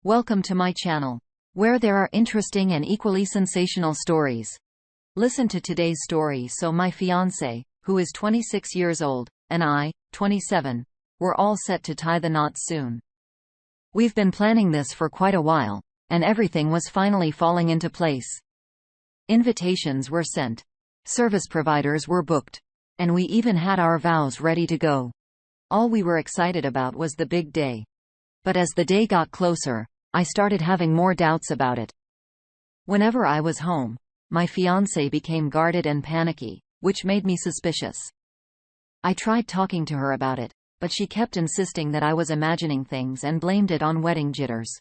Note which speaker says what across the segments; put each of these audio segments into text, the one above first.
Speaker 1: Welcome to my channel, where there are interesting and equally sensational stories. Listen to today's story. So my fiancé, who is 26 years old, and I, 27, we're all set to tie the knot soon. We've been planning this for quite a while, and everything was finally falling into place. Invitations were sent, service providers were booked, and we even had our vows ready to go. All we were excited about was the big day. But as the day got closer, I started having more doubts about it. Whenever I was home, my fiancé became guarded and panicky, which made me suspicious. I tried talking to her about it, but she kept insisting that I was imagining things and blamed it on wedding jitters.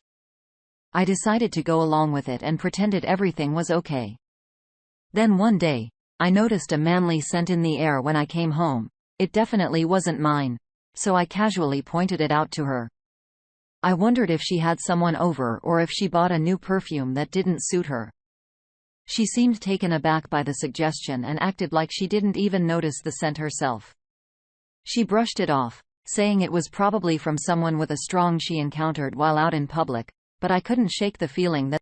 Speaker 1: I decided to go along with it and pretended everything was okay. Then one day, I noticed a manly scent in the air when I came home. It definitely wasn't mine, so I casually pointed it out to her. I wondered if she had someone over or if she bought a new perfume that didn't suit her. She seemed taken aback by the suggestion and acted like she didn't even notice the scent herself. She brushed it off, saying it was probably from someone with a strong she encountered while out in public, but I couldn't shake the feeling that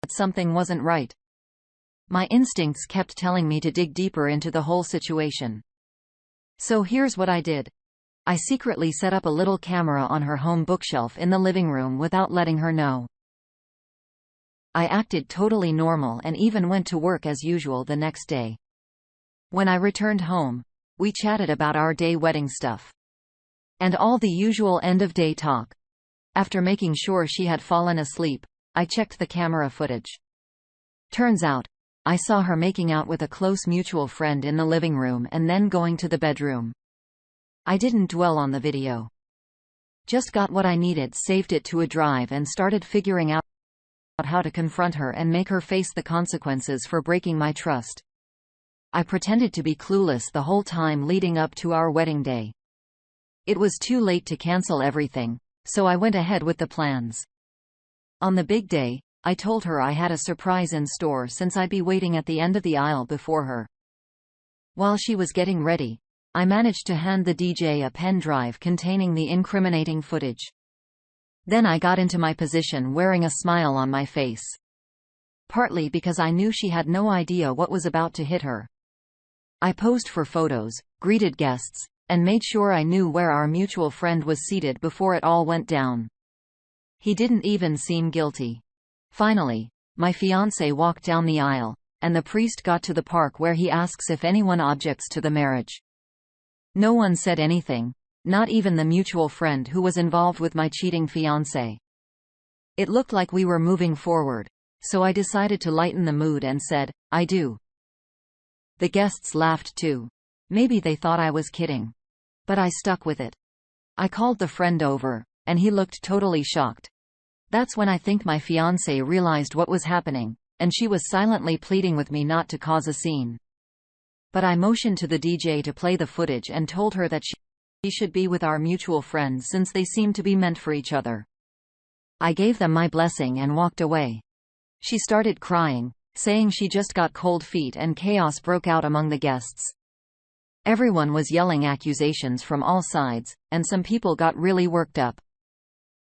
Speaker 1: something wasn't right. My instincts kept telling me to dig deeper into the whole situation. So here's what I did. I secretly set up a little camera on her home bookshelf in the living room without letting her know. I acted totally normal and even went to work as usual the next day. When I returned home, we chatted about our day wedding stuff. And all the usual end-of-day talk. After making sure she had fallen asleep, I checked the camera footage. Turns out, I saw her making out with a close mutual friend in the living room and then going to the bedroom. I didn't dwell on the video. Just got what I needed, saved it to a drive, and started figuring out how to confront her and make her face the consequences for breaking my trust. I pretended to be clueless the whole time leading up to our wedding day. It was too late to cancel everything, so I went ahead with the plans. On the big day, I told her I had a surprise in store since I'd be waiting at the end of the aisle before her. While she was getting ready, I managed to hand the DJ a pen drive containing the incriminating footage. Then I got into my position wearing a smile on my face. Partly because I knew she had no idea what was about to hit her. I posed for photos, greeted guests, and made sure I knew where our mutual friend was seated before it all went down. He didn't even seem guilty. Finally, my fiancé walked down the aisle, and the priest got to the part where he asks if anyone objects to the marriage. No one said anything, not even the mutual friend who was involved with my cheating fiancé. It looked like we were moving forward, so I decided to lighten the mood and said, "I do." The guests laughed too. Maybe they thought I was kidding. But I stuck with it. I called the friend over, and he looked totally shocked. That's when I think my fiancé realized what was happening, and she was silently pleading with me not to cause a scene. But I motioned to the DJ to play the footage and told her that she should be with our mutual friend since they seemed to be meant for each other. I gave them my blessing and walked away. She started crying, saying she just got cold feet, and chaos broke out among the guests. Everyone was yelling accusations from all sides, and some people got really worked up.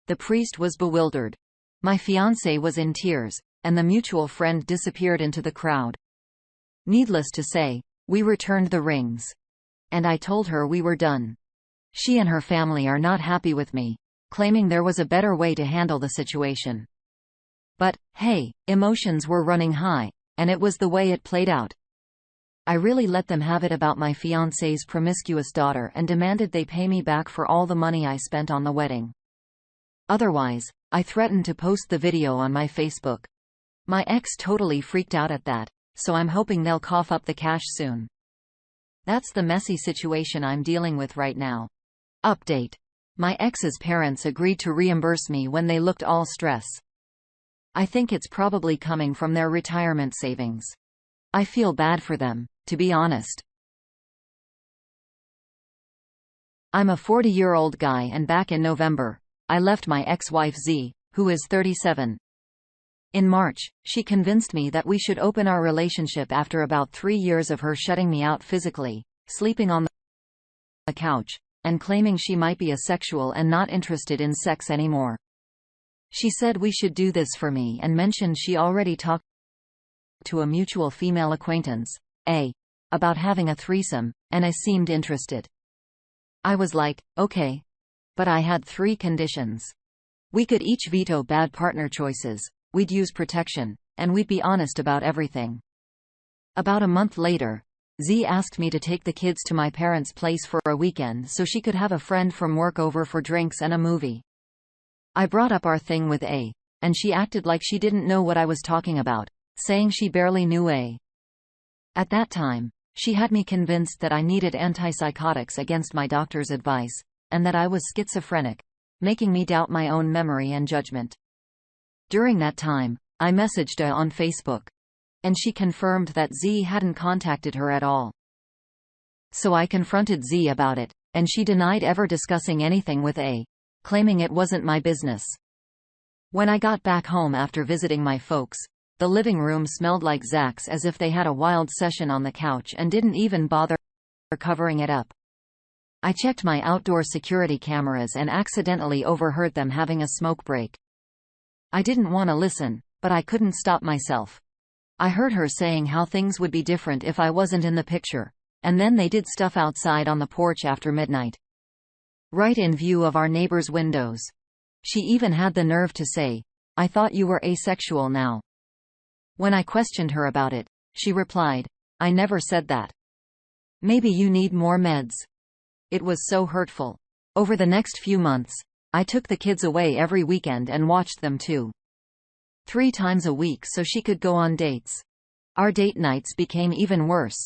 Speaker 1: The priest was bewildered. My fiancé was in tears, and the mutual friend disappeared into the crowd. Needless to say, we returned the rings. And I told her we were done. She and her family are not happy with me, claiming there was a better way to handle the situation. But, hey, emotions were running high, and it was the way it played out. I really let them have it about my fiancé's promiscuous daughter and demanded they pay me back for all the money I spent on the wedding. Otherwise, I threatened to post the video on my Facebook. My ex totally freaked out at that, so I'm hoping they'll cough up the cash soon. That's the messy situation I'm dealing with right now. Update. My ex's parents agreed to reimburse me when they looked all stress. I think it's probably coming from their retirement savings. I feel bad for them, to be honest. I'm a 40-year-old guy, and back in November, I left my ex-wife Z, who is 37. In March, she convinced me that we should open our relationship after about 3 years of her shutting me out physically, sleeping on the couch, and claiming she might be asexual and not interested in sex anymore. She said we should do this for me and mentioned she already talked to a mutual female acquaintance, A, about having a threesome, and I seemed interested. I was like, okay. But I had 3 conditions. We could each veto bad partner choices, we'd use protection, and we'd be honest about everything. About a month later, Z asked me to take the kids to my parents' place for a weekend so she could have a friend from work over for drinks and a movie. I brought up our thing with A, and she acted like she didn't know what I was talking about, saying she barely knew A. At that time, she had me convinced that I needed antipsychotics against my doctor's advice, and that I was schizophrenic, making me doubt my own memory and judgment. During that time, I messaged A on Facebook, and she confirmed that Z hadn't contacted her at all. So I confronted Z about it, and she denied ever discussing anything with A, claiming it wasn't my business. When I got back home after visiting my folks, the living room smelled like Zach's, as if they had a wild session on the couch and didn't even bother covering it up. I checked my outdoor security cameras and accidentally overheard them having a smoke break. I didn't want to listen, but I couldn't stop myself. I heard her saying how things would be different if I wasn't in the picture, and then they did stuff outside on the porch after midnight, right in view of our neighbors' windows. She even had the nerve to say, "I thought you were asexual now." When I questioned her about it, she replied, "I never said that. Maybe you need more meds." It was so hurtful. Over the next few months, I took the kids away every weekend and watched them 2-3 times a week so she could go on dates. Our date nights became even worse.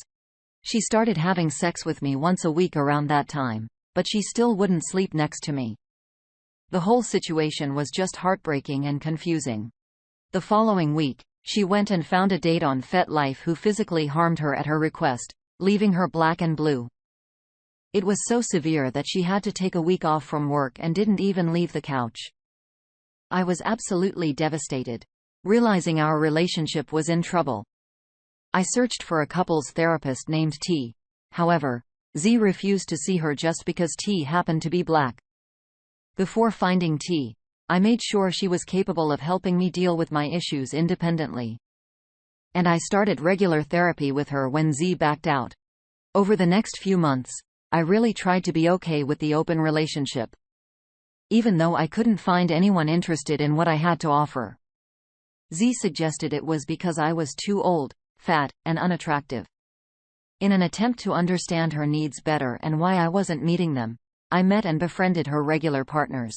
Speaker 1: She started having sex with me once a week around that time, but she still wouldn't sleep next to me. The whole situation was just heartbreaking and confusing. The following week, she went and found a date on FetLife who physically harmed her at her request, leaving her black and blue. It was so severe that she had to take a week off from work and didn't even leave the couch. I was absolutely devastated, realizing our relationship was in trouble. I searched for a couples therapist named T. However, Z refused to see her just because T happened to be black. Before finding T, I made sure she was capable of helping me deal with my issues independently. And I started regular therapy with her when Z backed out. Over the next few months, I really tried to be okay with the open relationship, even though I couldn't find anyone interested in what I had to offer. Z suggested it was because I was too old, fat, and unattractive. In an attempt to understand her needs better and why I wasn't meeting them, I met and befriended her regular partners.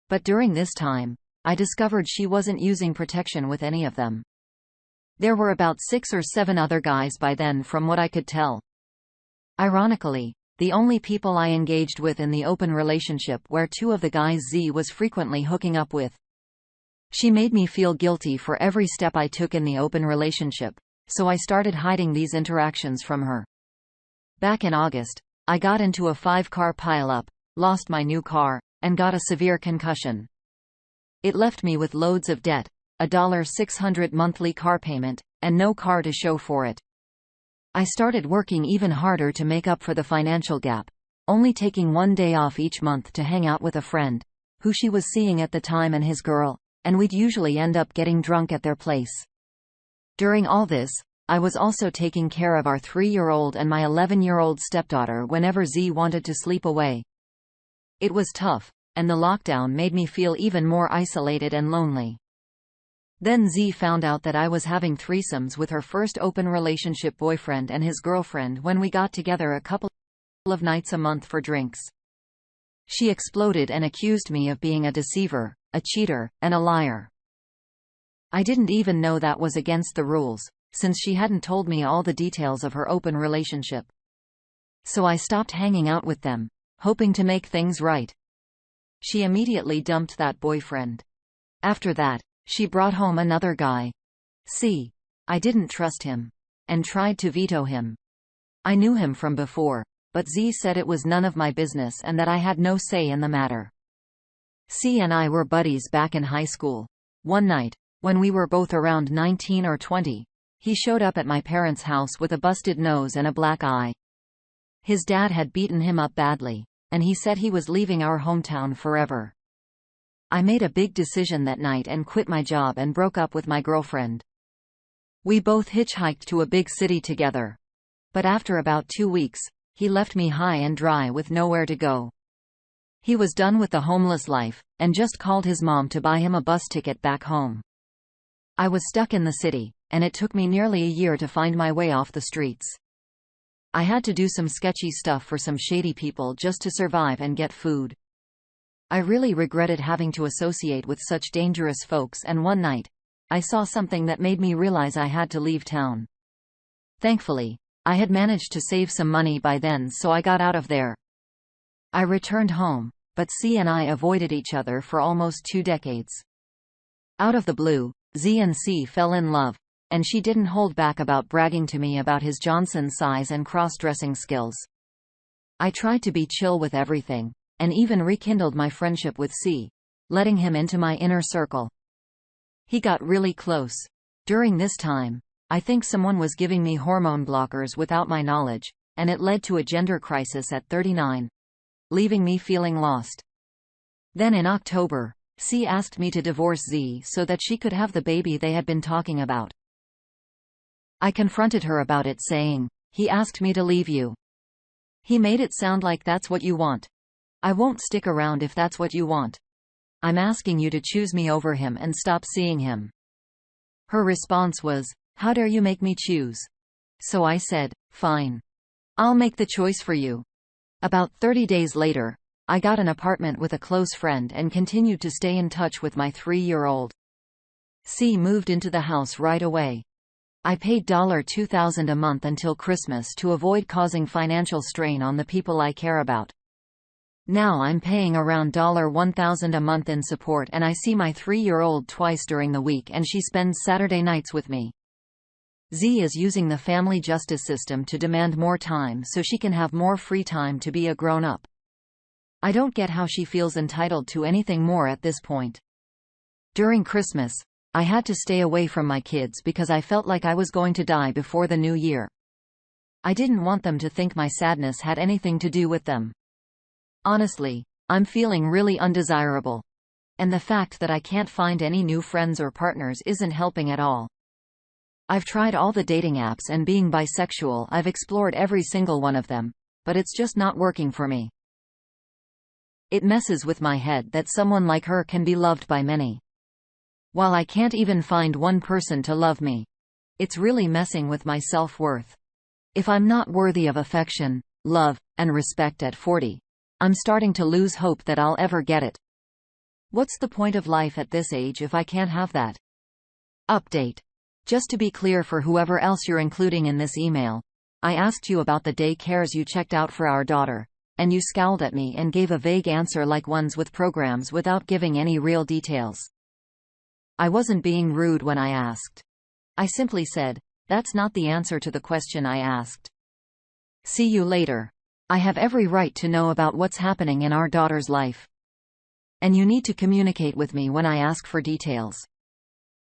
Speaker 1: But during this time, I discovered she wasn't using protection with any of them. There were about 6 or 7 other guys by then from what I could tell. Ironically, the only people I engaged with in the open relationship were 2 of the guys Z was frequently hooking up with. She made me feel guilty for every step I took in the open relationship, so I started hiding these interactions from her. Back in August, I got into a 5-car pileup, lost my new car, and got a severe concussion. It left me with loads of debt, a $600 monthly car payment, and no car to show for it. I started working even harder to make up for the financial gap, only taking 1 day off each month to hang out with a friend, who she was seeing at the time, and his girl, and we'd usually end up getting drunk at their place. During all this, I was also taking care of our 3-year-old and my 11-year-old stepdaughter whenever Z wanted to sleep away. It was tough, and the lockdown made me feel even more isolated and lonely. Then Z found out that I was having threesomes with her first open relationship boyfriend and his girlfriend when we got together a couple of nights a month for drinks. She exploded and accused me of being a deceiver, a cheater, and a liar. I didn't even know that was against the rules, since she hadn't told me all the details of her open relationship. So I stopped hanging out with them, hoping to make things right. She immediately dumped that boyfriend. After that, she brought home another guy. C. I didn't trust him, and tried to veto him. I knew him from before, but Z said it was none of my business and that I had no say in the matter. C and I were buddies back in high school. One night, when we were both around 19 or 20, he showed up at my parents' house with a busted nose and a black eye. His dad had beaten him up badly, and he said he was leaving our hometown forever. I made a big decision that night and quit my job and broke up with my girlfriend. We both hitchhiked to a big city together. But after about 2 weeks, he left me high and dry with nowhere to go. He was done with the homeless life, and just called his mom to buy him a bus ticket back home. I was stuck in the city, and it took me nearly a year to find my way off the streets. I had to do some sketchy stuff for some shady people just to survive and get food. I really regretted having to associate with such dangerous folks, and one night, I saw something that made me realize I had to leave town. Thankfully, I had managed to save some money by then, so I got out of there. I returned home, but C and I avoided each other for almost 2 decades. Out of the blue, Z and C fell in love, and she didn't hold back about bragging to me about his Johnson size and cross-dressing skills. I tried to be chill with everything, and even rekindled my friendship with C, letting him into my inner circle. He got really close. During this time, I think someone was giving me hormone blockers without my knowledge, and it led to a gender crisis at 39, leaving me feeling lost. Then in October, C asked me to divorce Z so that she could have the baby they had been talking about. I confronted her about it, saying, "He asked me to leave you. He made it sound like that's what you want. I won't stick around if that's what you want. I'm asking you to choose me over him and stop seeing him." Her response was, "How dare you make me choose?" So I said, "Fine. I'll make the choice for you." About 30 days later, I got an apartment with a close friend and continued to stay in touch with my 3-year-old. C moved into the house right away. I paid $2,000 a month until Christmas to avoid causing financial strain on the people I care about. Now I'm paying around $1,000 a month in support, and I see my 3-year-old twice during the week, and she spends Saturday nights with me. Z is using the family justice system to demand more time so she can have more free time to be a grown-up. I don't get how she feels entitled to anything more at this point. During Christmas, I had to stay away from my kids because I felt like I was going to die before the new year. I didn't want them to think my sadness had anything to do with them. Honestly, I'm feeling really undesirable. And the fact that I can't find any new friends or partners isn't helping at all. I've tried all the dating apps, and being bisexual, I've explored every single one of them, but it's just not working for me. It messes with my head that someone like her can be loved by many, while I can't even find one person to love me. It's really messing with my self-worth. If I'm not worthy of affection, love, and respect at 40, I'm starting to lose hope that I'll ever get it. What's the point of life at this age if I can't have that? Update. Just to be clear for whoever else you're including in this email, I asked you about the daycares you checked out for our daughter, and you scowled at me and gave a vague answer like ones with programs without giving any real details. I wasn't being rude when I asked. I simply said, "That's not the answer to the question I asked." See you later. I have every right to know about what's happening in our daughter's life. And you need to communicate with me when I ask for details.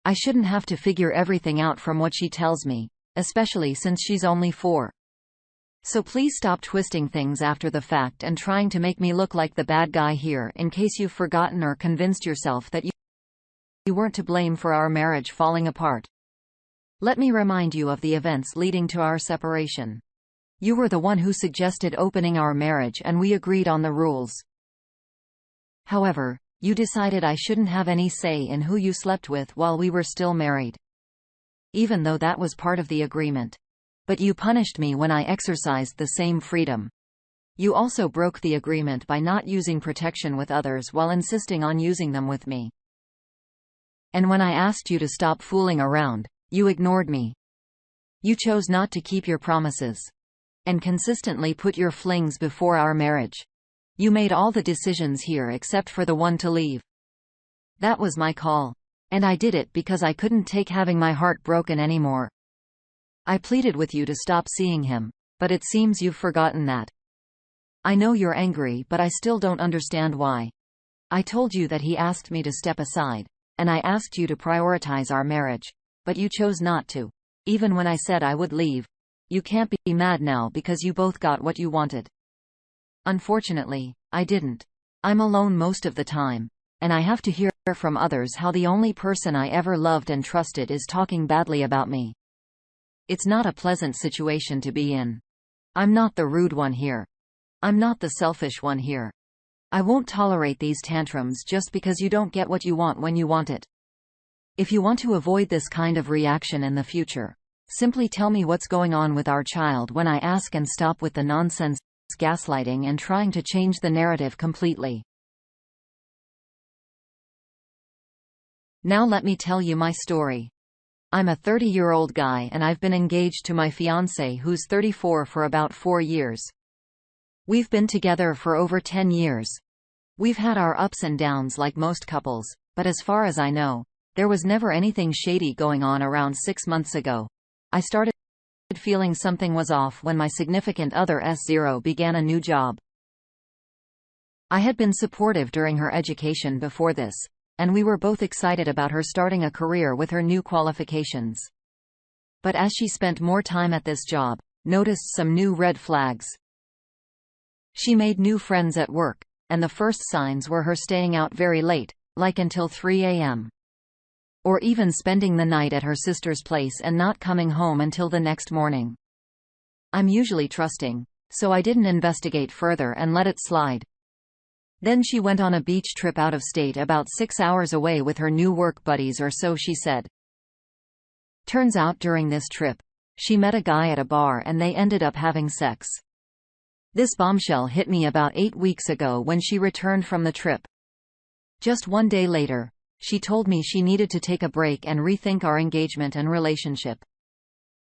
Speaker 1: I shouldn't have to figure everything out from what she tells me, especially since she's only 4. So please stop twisting things after the fact and trying to make me look like the bad guy here, in case you've forgotten or convinced yourself that you weren't to blame for our marriage falling apart. Let me remind you of the events leading to our separation. You were the one who suggested opening our marriage, and we agreed on the rules. However, you decided I shouldn't have any say in who you slept with while we were still married, even though that was part of the agreement. But you punished me when I exercised the same freedom. You also broke the agreement by not using protection with others while insisting on using them with me. And when I asked you to stop fooling around, you ignored me. You chose not to keep your promises, and consistently put your flings before our marriage. You made all the decisions here except for the one to leave. That was my call, and I did it because I couldn't take having my heart broken anymore. I pleaded with you to stop seeing him, but it seems you've forgotten that. I know you're angry, but I still don't understand why. I told you that he asked me to step aside, and I asked you to prioritize our marriage, but you chose not to, even when I said I would leave. You can't be mad now because you both got what you wanted. Unfortunately, I didn't. I'm alone most of the time, and I have to hear from others how the only person I ever loved and trusted is talking badly about me. It's not a pleasant situation to be in. I'm not the rude one here. I'm not the selfish one here. I won't tolerate these tantrums just because you don't get what you want when you want it. If you want to avoid this kind of reaction in the future, simply tell me what's going on with our child when I ask, and stop with the nonsense gaslighting and trying to change the narrative completely. Now let me tell you my story. I'm a 30-year-old guy and I've been engaged to my fiancé who's 34 for about 4 years. We've been together for over 10 years. We've had our ups and downs like most couples, but as far as I know, there was never anything shady going on. Around 6 months ago, I started feeling something was off when my significant other S0 began a new job. I had been supportive during her education before this, and we were both excited about her starting a career with her new qualifications. But as she spent more time at this job, noticed some new red flags. She made new friends at work, and the first signs were her staying out very late, like until 3 a.m. or even spending the night at her sister's place and not coming home until the next morning. I'm usually trusting, so I didn't investigate further and let it slide. Then she went on a beach trip out of state about 6 hours away with her new work buddies, or so she said. Turns out during this trip, she met a guy at a bar and they ended up having sex. This bombshell hit me about 8 weeks ago when she returned from the trip. Just one day later, she told me she needed to take a break and rethink our engagement and relationship.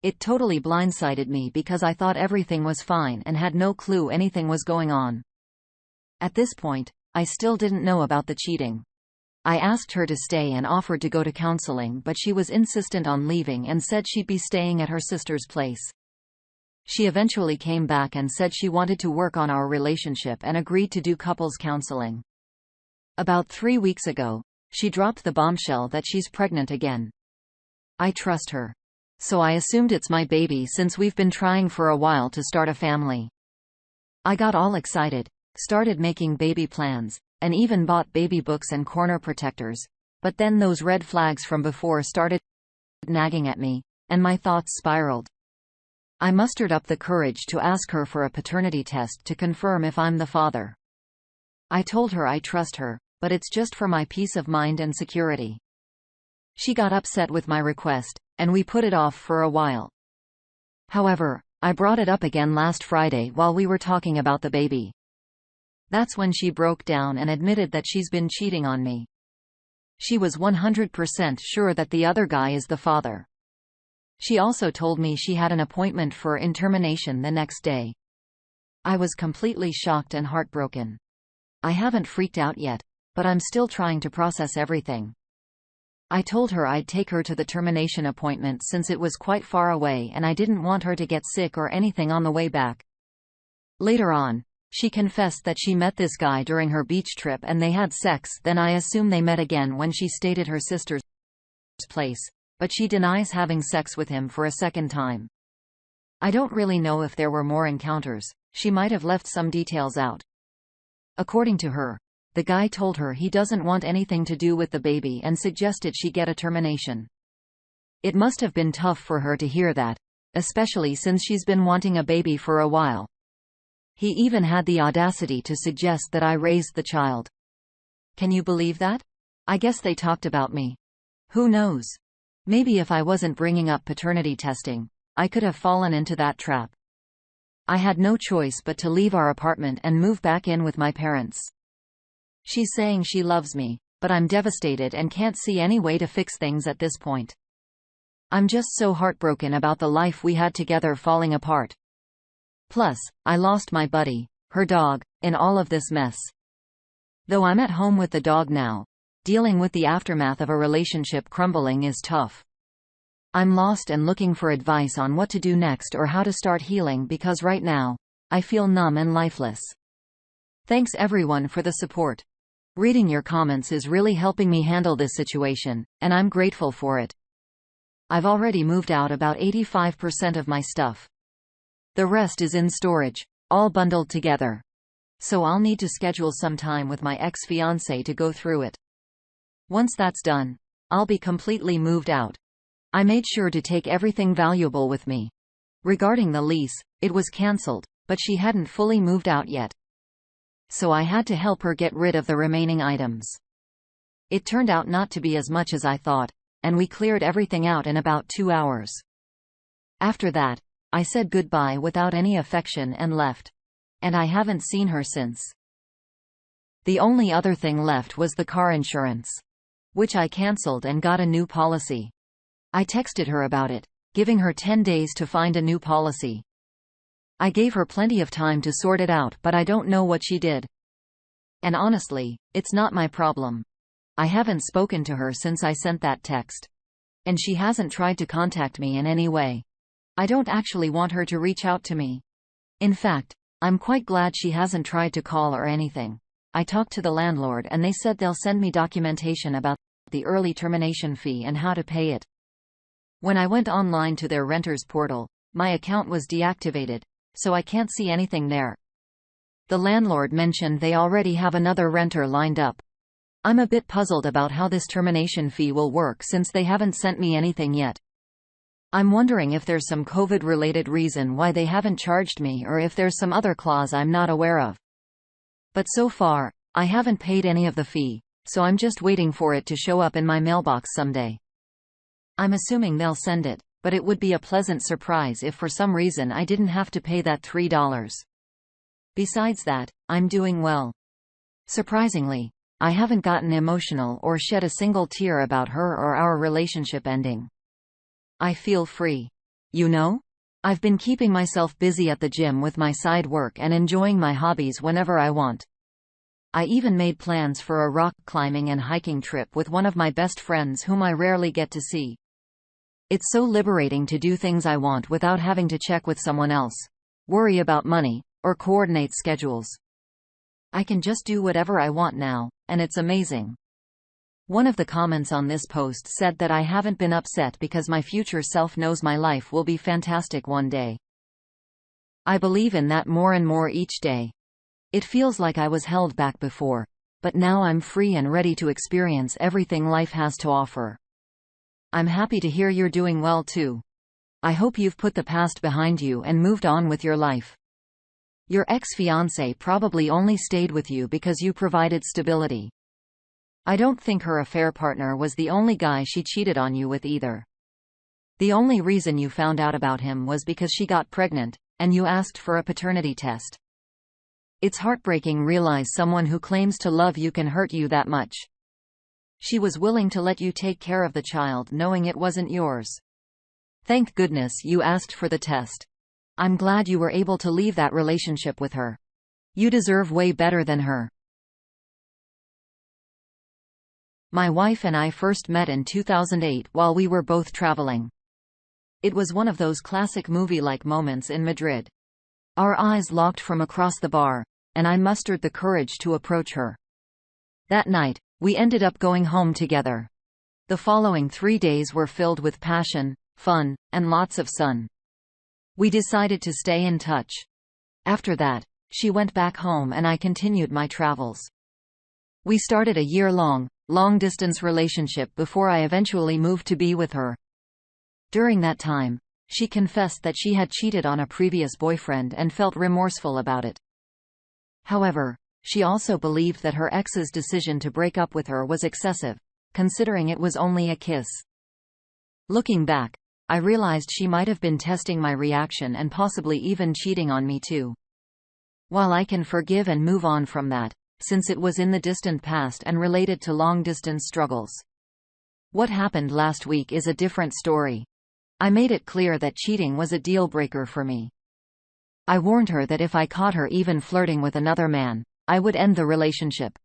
Speaker 1: It totally blindsided me because I thought everything was fine and had no clue anything was going on. At this point, I still didn't know about the cheating. I asked her to stay and offered to go to counseling, but she was insistent on leaving and said she'd be staying at her sister's place. She eventually came back and said she wanted to work on our relationship and agreed to do couples counseling. About 3 weeks ago, she dropped the bombshell that she's pregnant again. I trust her. So I assumed it's my baby since we've been trying for a while to start a family. I got all excited, started making baby plans, and even bought baby books and corner protectors, but then those red flags from before started nagging at me, and my thoughts spiraled. I mustered up the courage to ask her for a paternity test to confirm if I'm the father. I told her I trust her, but it's just for my peace of mind and security. She got upset with my request, and we put it off for a while. However, I brought it up again last Friday while we were talking about the baby. That's when she broke down and admitted that she's been cheating on me. She was 100% sure that the other guy is the father. She also told me she had an appointment for intermination the next day. I was completely shocked and heartbroken. I haven't freaked out yet, but I'm still trying to process everything. I told her I'd take her to the termination appointment since it was quite far away and I didn't want her to get sick or anything on the way back. Later on, she confessed that she met this guy during her beach trip and they had sex. Then I assume they met again when she stayed at her sister's place, but she denies having sex with him for a second time. I don't really know if there were more encounters. She might have left some details out. According to her, the guy told her he doesn't want anything to do with the baby and suggested she get a termination. It must have been tough for her to hear that, especially since she's been wanting a baby for a while. He even had the audacity to suggest that I raised the child. Can you believe that? I guess they talked about me. Who knows? Maybe if I wasn't bringing up paternity testing, I could have fallen into that trap. I had no choice but to leave our apartment and move back in with my parents. She's saying she loves me, but I'm devastated and can't see any way to fix things at this point. I'm just so heartbroken about the life we had together falling apart. Plus, I lost my buddy, her dog, in all of this mess. Though I'm at home with the dog now, dealing with the aftermath of a relationship crumbling is tough. I'm lost and looking for advice on what to do next or how to start healing because right now, I feel numb and lifeless. Thanks everyone for the support. Reading your comments is really helping me handle this situation, and I'm grateful for it. I've already moved out about 85% of my stuff. The rest is in storage, all bundled together. So I'll need to schedule some time with my ex-fiancé to go through it. Once that's done, I'll be completely moved out. I made sure to take everything valuable with me. Regarding the lease, it was cancelled, but she hadn't fully moved out yet. So I had to help her get rid of the remaining items. It turned out not to be as much as I thought, and we cleared everything out in about 2 hours. After that, I said goodbye without any affection and left. And I haven't seen her since. The only other thing left was the car insurance, which I cancelled and got a new policy. I texted her about it, giving her 10 days to find a new policy. I gave her plenty of time to sort it out, but I don't know what she did. And honestly, it's not my problem. I haven't spoken to her since I sent that text. And she hasn't tried to contact me in any way. I don't actually want her to reach out to me. In fact, I'm quite glad she hasn't tried to call or anything. I talked to the landlord and they said they'll send me documentation about the early termination fee and how to pay it. When I went online to their renters portal, my account was deactivated, so I can't see anything there. The landlord mentioned they already have another renter lined up. I'm a bit puzzled about how this termination fee will work since they haven't sent me anything yet. I'm wondering if there's some COVID-related reason why they haven't charged me or if there's some other clause I'm not aware of. But so far, I haven't paid any of the fee, so I'm just waiting for it to show up in my mailbox someday. I'm assuming they'll send it, but it would be a pleasant surprise if for some reason I didn't have to pay that $3. Besides that, I'm doing well. Surprisingly, I haven't gotten emotional or shed a single tear about her or our relationship ending. I feel free. You know? I've been keeping myself busy at the gym with my side work and enjoying my hobbies whenever I want. I even made plans for a rock climbing and hiking trip with one of my best friends whom I rarely get to see. It's so liberating to do things I want without having to check with someone else, worry about money, or coordinate schedules. I can just do whatever I want now, and it's amazing. One of the comments on this post said that I haven't been upset because my future self knows my life will be fantastic one day. I believe in that more and more each day. It feels like I was held back before, but now I'm free and ready to experience everything life has to offer. I'm happy to hear you're doing well too. I hope you've put the past behind you and moved on with your life. Your ex-fiancé probably only stayed with you because you provided stability. I don't think her affair partner was the only guy she cheated on you with either. The only reason you found out about him was because she got pregnant, and you asked for a paternity test. It's heartbreaking to realize someone who claims to love you can hurt you that much. She was willing to let you take care of the child knowing it wasn't yours. Thank goodness you asked for the test. I'm glad you were able to leave that relationship with her. You deserve way better than her. My wife and I first met in 2008 while we were both traveling. It was one of those classic movie-like moments in Madrid. Our eyes locked from across the bar, and I mustered the courage to approach her. That night, we ended up going home together. The following 3 days were filled with passion, fun, and lots of sun. We decided to stay in touch. After that, she went back home and I continued my travels. We started a year-long, long-distance relationship before I eventually moved to be with her. During that time, she confessed that she had cheated on a previous boyfriend and felt remorseful about it. However, she also believed that her ex's decision to break up with her was excessive, considering it was only a kiss. Looking back, I realized she might have been testing my reaction and possibly even cheating on me too. While I can forgive and move on from that, since it was in the distant past and related to long-distance struggles. What happened last week is a different story. I made it clear that cheating was a deal-breaker for me. I warned her that if I caught her even flirting with another man, I would end the relationship.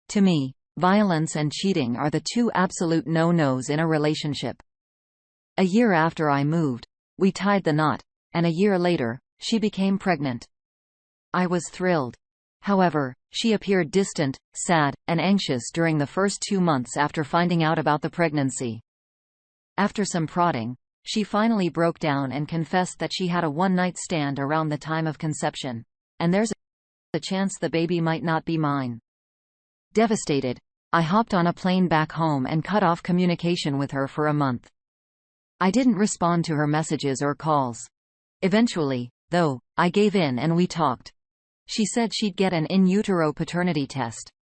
Speaker 1: To me, violence and cheating are the two absolute no-nos in a relationship. A year after I moved, we tied the knot, and a year later, she became pregnant. I was thrilled. However, she appeared distant, sad, and anxious during the first 2 months after finding out about the pregnancy. After some prodding, she finally broke down and confessed that she had a one-night stand around the time of conception. And there's the chance the baby might not be mine. Devastated, I hopped on a plane back home and cut off communication with her for a month. I didn't respond to her messages or calls. Eventually, though, I gave in and we talked. She said she'd get an in utero paternity test.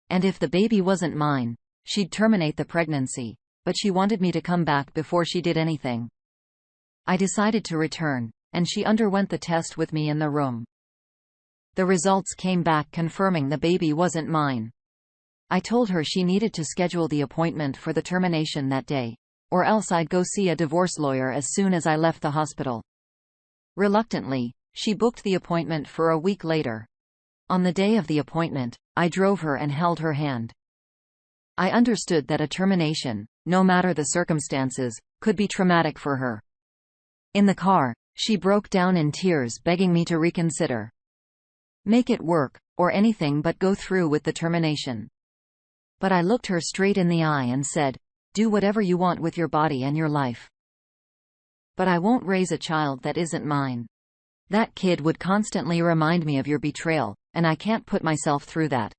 Speaker 1: And if the baby wasn't mine, she'd terminate the pregnancy, but she wanted me to come back before she did anything. I decided to return, and she underwent the test with me in the room. The results came back confirming the baby wasn't mine. I told her she needed to schedule the appointment for the termination that day, or else I'd go see a divorce lawyer as soon as I left the hospital. Reluctantly, she booked the appointment for a week later. On the day of the appointment, I drove her and held her hand. I understood that a termination, no matter the circumstances, could be traumatic for her. In the car, she broke down in tears, begging me to reconsider. Make it work, or anything but go through with the termination. But I looked her straight in the eye and said, "Do whatever you want with your body and your life. But I won't raise a child that isn't mine. That kid would constantly remind me of your betrayal, and I can't put myself through that.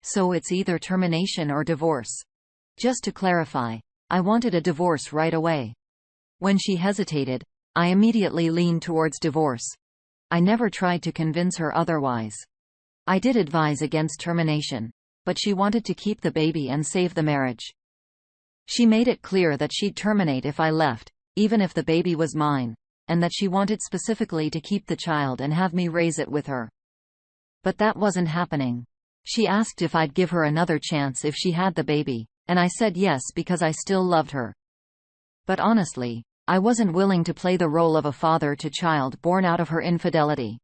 Speaker 1: So it's either termination or divorce." Just to clarify, I wanted a divorce right away. When she hesitated, I immediately leaned towards divorce. I never tried to convince her otherwise. I did advise against termination, but she wanted to keep the baby and save the marriage. She made it clear that she'd terminate if I left, even if the baby was mine, and that she wanted specifically to keep the child and have me raise it with her. But that wasn't happening. She asked if I'd give her another chance if she had the baby, and I said yes because I still loved her. But honestly, I wasn't willing to play the role of a father to child born out of her infidelity.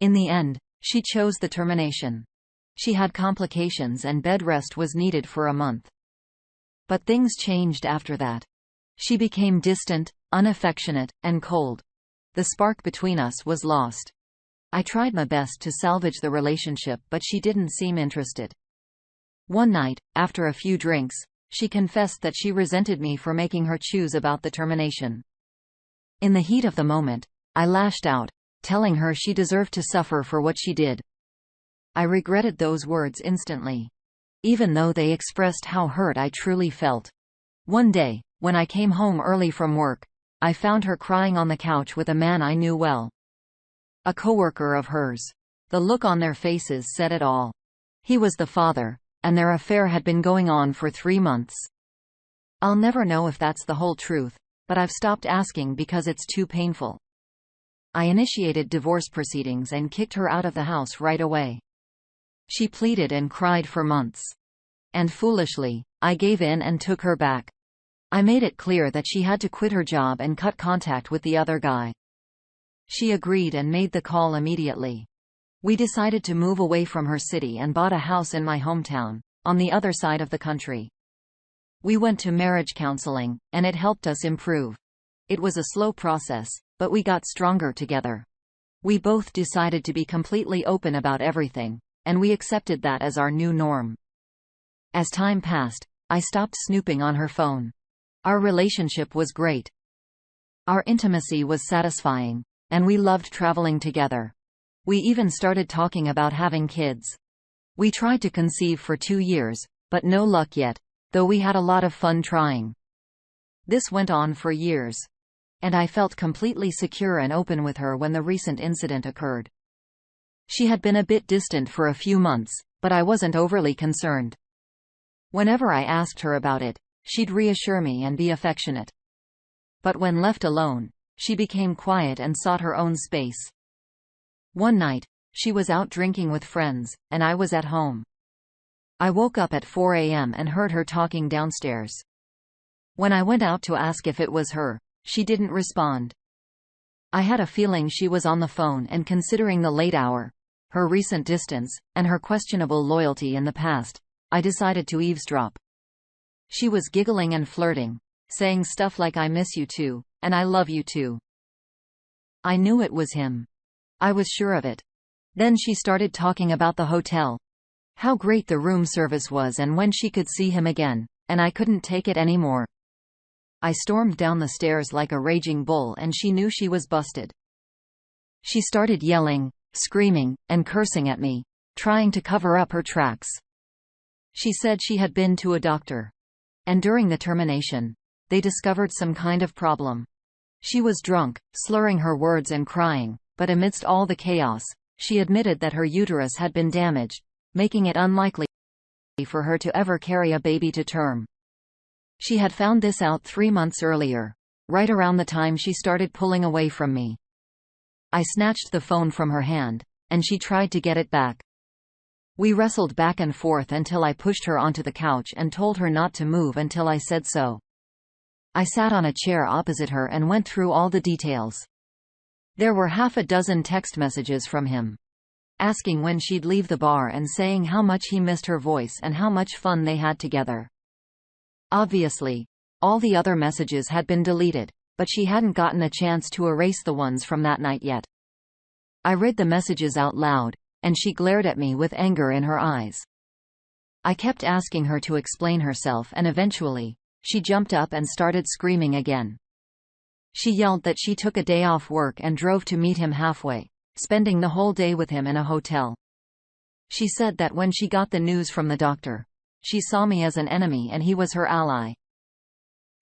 Speaker 1: In the end, she chose the termination. She had complications and bed rest was needed for a month. But things changed after that. She became distant, unaffectionate, and cold. The spark between us was lost. I tried my best to salvage the relationship, but she didn't seem interested. One night, after a few drinks, she confessed that she resented me for making her choose about the termination. In the heat of the moment, I lashed out, telling her she deserved to suffer for what she did. I regretted those words instantly, even though they expressed how hurt I truly felt. One day, when I came home early from work, I found her crying on the couch with a man I knew well. A coworker of hers. The look on their faces said it all. He was the father, and their affair had been going on for 3 months. I'll never know if that's the whole truth, but I've stopped asking because it's too painful. I initiated divorce proceedings and kicked her out of the house right away. She pleaded and cried for months. And foolishly, I gave in and took her back. I made it clear that she had to quit her job and cut contact with the other guy. She agreed and made the call immediately. We decided to move away from her city and bought a house in my hometown, on the other side of the country. We went to marriage counseling, and it helped us improve. It was a slow process, but we got stronger together. We both decided to be completely open about everything, and we accepted that as our new norm. As time passed, I stopped snooping on her phone. Our relationship was great. Our intimacy was satisfying, and we loved traveling together. We even started talking about having kids. We tried to conceive for 2 years, but no luck yet, though we had a lot of fun trying. This went on for years. And I felt completely secure and open with her when the recent incident occurred. She had been a bit distant for a few months, but I wasn't overly concerned. Whenever I asked her about it, she'd reassure me and be affectionate. But when left alone, she became quiet and sought her own space. One night, she was out drinking with friends, and I was at home. I woke up at 4 a.m. and heard her talking downstairs. When I went out to ask if it was her, she didn't respond. I had a feeling she was on the phone, and considering the late hour, her recent distance, and her questionable loyalty in the past, I decided to eavesdrop. She was giggling and flirting, saying stuff like "I miss you too," and "I love you too." I knew it was him. I was sure of it. Then she started talking about the hotel. How great the room service was and when she could see him again, and I couldn't take it anymore. I stormed down the stairs like a raging bull and she knew she was busted. She started yelling, screaming, and cursing at me, trying to cover up her tracks. She said she had been to a doctor, and during the termination, they discovered some kind of problem. She was drunk, slurring her words and crying, but amidst all the chaos, she admitted that her uterus had been damaged, making it unlikely for her to ever carry a baby to term. She had found this out 3 months earlier, right around the time she started pulling away from me. I snatched the phone from her hand, and she tried to get it back. We wrestled back and forth until I pushed her onto the couch and told her not to move until I said so. I sat on a chair opposite her and went through all the details. There were half a dozen text messages from him, asking when she'd leave the bar and saying how much he missed her voice and how much fun they had together. Obviously, all the other messages had been deleted, but she hadn't gotten a chance to erase the ones from that night yet. I read the messages out loud, and she glared at me with anger in her eyes. I kept asking her to explain herself, and eventually, she jumped up and started screaming again. She yelled that she took a day off work and drove to meet him halfway, spending the whole day with him in a hotel. She said that when she got the news from the doctor, she saw me as an enemy and he was her ally.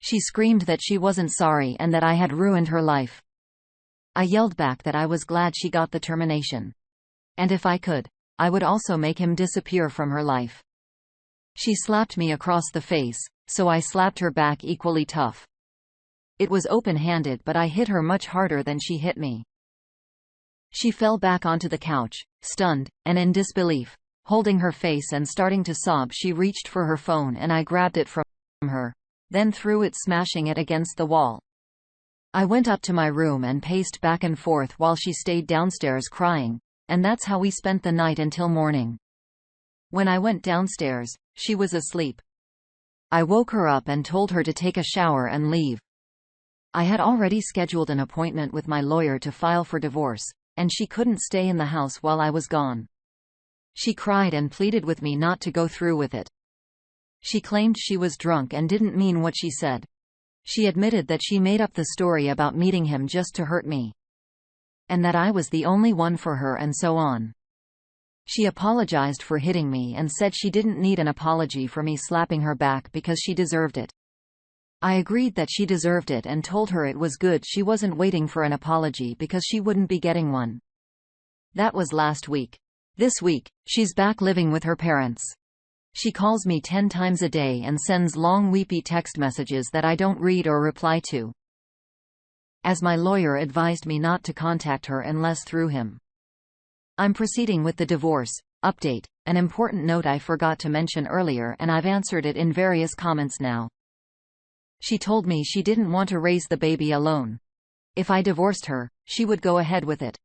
Speaker 1: She screamed that she wasn't sorry and that I had ruined her life. I yelled back that I was glad she got the termination, and if I could, I would also make him disappear from her life. She slapped me across the face, so I slapped her back equally tough. It was open-handed, but I hit her much harder than she hit me. She fell back onto the couch, stunned, and in disbelief. Holding her face and starting to sob, she reached for her phone and I grabbed it from her, then threw it, smashing it against the wall. I went up to my room and paced back and forth while she stayed downstairs crying, and that's how we spent the night until morning. When I went downstairs, she was asleep. I woke her up and told her to take a shower and leave. I had already scheduled an appointment with my lawyer to file for divorce, and she couldn't stay in the house while I was gone. She cried and pleaded with me not to go through with it. She claimed she was drunk and didn't mean what she said. She admitted that she made up the story about meeting him just to hurt me, and that I was the only one for her, and so on. She apologized for hitting me and said she didn't need an apology for me slapping her back because she deserved it. I agreed that she deserved it and told her it was good she wasn't waiting for an apology because she wouldn't be getting one. That was last week. This week, she's back living with her parents. She calls me 10 times a day and sends long weepy text messages that I don't read or reply to, as my lawyer advised me not to contact her unless through him. I'm proceeding with the divorce. Update: an important note I forgot to mention earlier and I've answered it in various comments now. She told me she didn't want to raise the baby alone. If I divorced her, she would go ahead with it.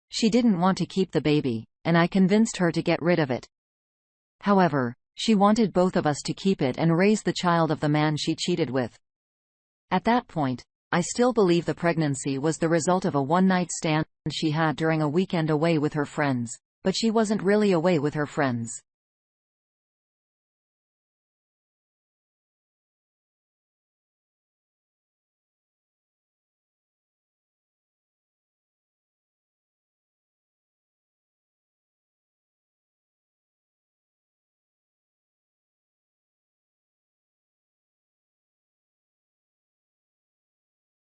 Speaker 1: She didn't want to keep the baby, and I convinced her to get rid of it. However, she wanted both of us to keep it and raise the child of the man she cheated with. At that point, I still believe the pregnancy was the result of a one-night stand she had during a weekend away with her friends, but she wasn't really away with her friends.